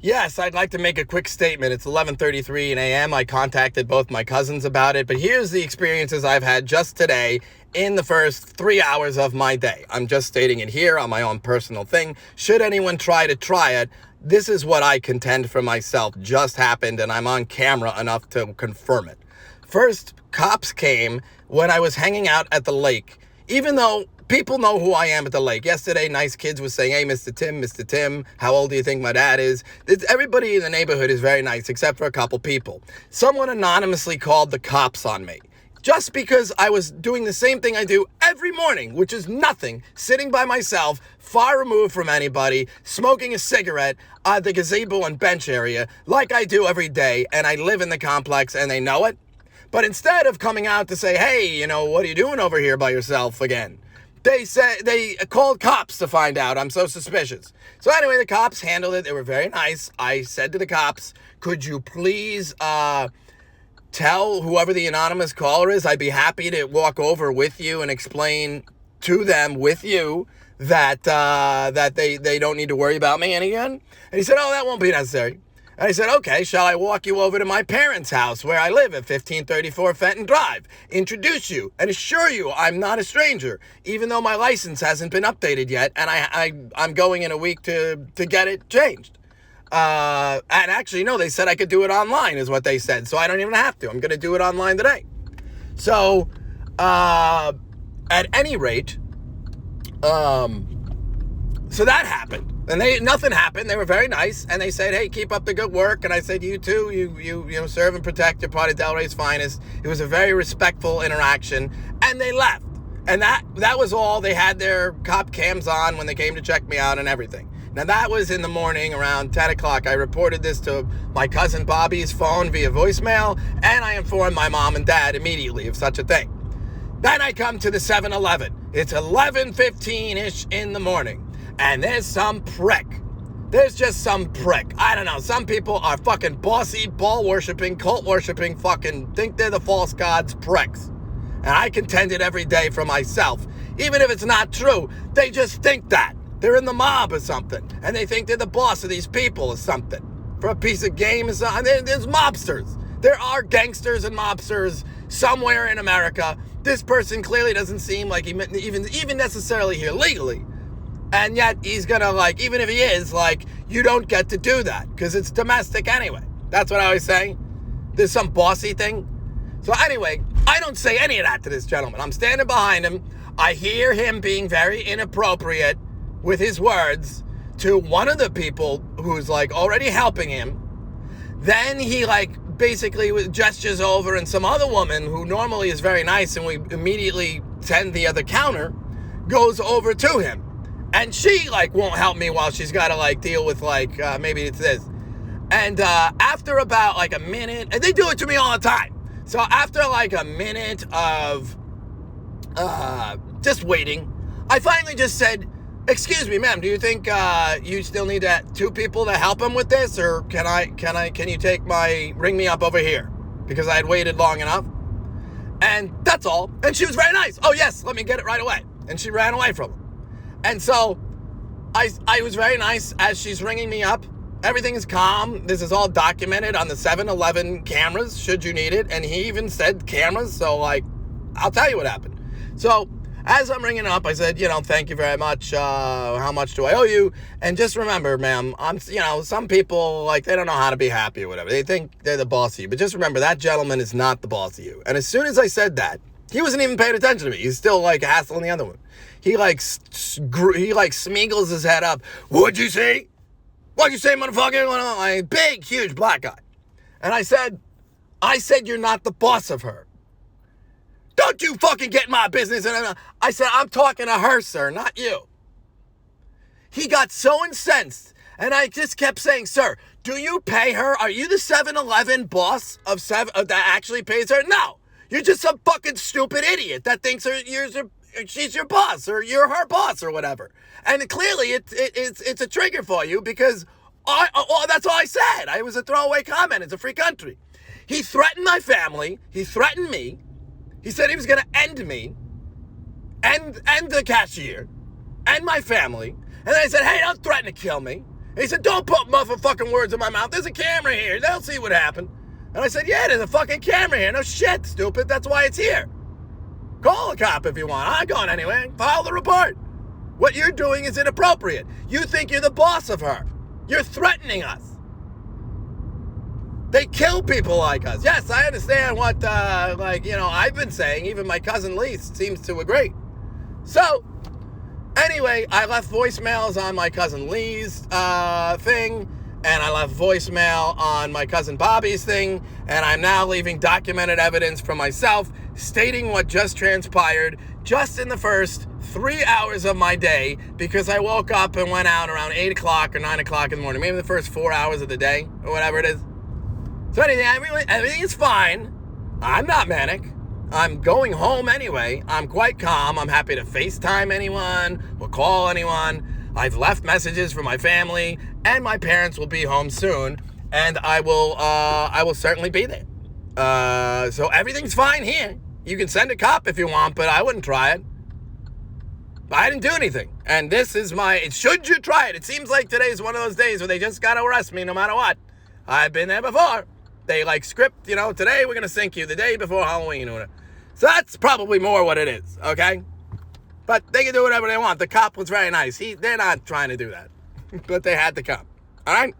Yes, I'd like to make a quick statement. It's 11:33 a.m. I contacted both my cousins about it, but here's the experiences I've had just today in the first 3 hours of my day. I'm just stating it here on my own personal thing. Should anyone try it, this is what I contend for myself just happened, and I'm on camera enough to confirm it. First, cops came when I was hanging out at the lake, even though people know who I am at the lake. Yesterday, nice kids was saying, hey, Mr. Tim, how old do you think my dad is? Everybody in the neighborhood is very nice, except for a couple people. Someone anonymously called the cops on me, just because I was doing the same thing I do every morning, which is nothing, sitting by myself, far removed from anybody, smoking a cigarette at the gazebo and bench area, like I do every day, and I live in the complex, and they know it. But instead of coming out to say, hey, what are you doing over here by yourself again? They called cops to find out. I'm so suspicious. So anyway, the cops handled it. They were very nice. I said to the cops, could you please tell whoever the anonymous caller is, I'd be happy to walk over with you and explain to them with you that they don't need to worry about me again. And he said, oh, that won't be necessary. And I said, okay, shall I walk you over to my parents' house where I live at 1534 Fenton Drive, introduce you, and assure you I'm not a stranger, even though my license hasn't been updated yet, and I'm going in a week to get it changed. And actually, no, they said I could do it online, is what they said, so I don't even have to. I'm going to do it online today. So, at any rate, so that happened. And nothing happened. They were very nice, and they said, "Hey, keep up the good work." And I said, "You too. You serve and protect. You're part of Delray's finest." It was a very respectful interaction, and they left. And that was all. They had their cop cams on when they came to check me out and everything. Now that was in the morning around 10 o'clock. I reported this to my cousin Bobby's phone via voicemail, and I informed my mom and dad immediately of such a thing. Then I come to the 7-Eleven. It's 11:15-ish in the morning. And there's some prick. There's just some prick. I don't know. Some people are fucking bossy, ball-worshipping, cult-worshipping, fucking think they're the false gods pricks. And I contend it every day for myself. Even if it's not true, they just think that. They're in the mob or something. And they think they're the boss of these people or something. For a piece of game or something. There's mobsters. There are gangsters and mobsters somewhere in America. This person clearly doesn't seem like he even necessarily here legally. And yet he's gonna, even if he is, you don't get to do that because it's domestic anyway. That's what I was saying. There's some bossy thing. So anyway, I don't say any of that to this gentleman. I'm standing behind him. I hear him being very inappropriate with his words to one of the people who's already helping him. Then he basically gestures over, and some other woman who normally is very nice and we immediately tend the other counter goes over to him. And she, won't help me while she's got to, deal with, maybe it's this. And after about, a minute, and they do it to me all the time. So after, a minute of just waiting, I finally just said, excuse me, ma'am, do you think you still need two people to help him with this? Or can you ring me up over here? Because I had waited long enough. And that's all. And she was very nice. Oh, yes, let me get it right away. And she ran away from him. And so I was very nice as she's ringing me up. Everything is calm. This is all documented on the 7-Eleven cameras, should you need it. And he even said cameras. So, I'll tell you what happened. So as I'm ringing up, I said, thank you very much. How much do I owe you? And just remember, ma'am, some people, they don't know how to be happy or whatever. They think they're the boss of you. But just remember, that gentleman is not the boss of you. And as soon as I said that, he wasn't even paying attention to me. He's still, hassling the other one. He smeagles his head up. What'd you say? What'd you say, motherfucker? Big, huge black guy. And I said, you're not the boss of her. Don't you fucking get in my business. And I said, I'm talking to her, sir, not you. He got so incensed. And I just kept saying, sir, do you pay her? Are you the 7-Eleven boss that actually pays her? No. You're just some fucking stupid idiot that thinks she's your boss or you're her boss or whatever. And clearly it's a trigger for you because that's all I said. It was a throwaway comment. It's a free country. He threatened my family. He threatened me. He said he was going to end me and the cashier and my family. And then I said, hey, don't threaten to kill me. And he said, don't put motherfucking words in my mouth. There's a camera here. They'll see what happened. And I said, yeah, there's a fucking camera here. No shit, stupid. That's why it's here. Call a cop if you want. I'm going anyway. File the report. What you're doing is inappropriate. You think you're the boss of her. You're threatening us. They kill people like us. Yes, I understand what, I've been saying. Even my cousin Lee seems to agree. So, anyway, I left voicemails on my cousin Lee's thing, and I left voicemail on my cousin Bobby's thing, and I'm now leaving documented evidence from myself stating what just transpired just in the first 3 hours of my day, because I woke up and went out around 8 o'clock or 9 o'clock in the morning, maybe the first 4 hours of the day, or whatever it is. So everything is fine. I'm not manic. I'm going home anyway. I'm quite calm. I'm happy to FaceTime anyone or call anyone. I've left messages for my family, and my parents will be home soon, and I will certainly be there. So everything's fine here. You can send a cop if you want, but I wouldn't try it. I didn't do anything. And this is should you try it? It seems like today's one of those days where they just gotta arrest me no matter what. I've been there before. They script, today we're going to sink you the day before Halloween or whatever. So that's probably more what it is, okay? But they can do whatever they want. The cop was very nice. They're not trying to do that. But they had to come. All right?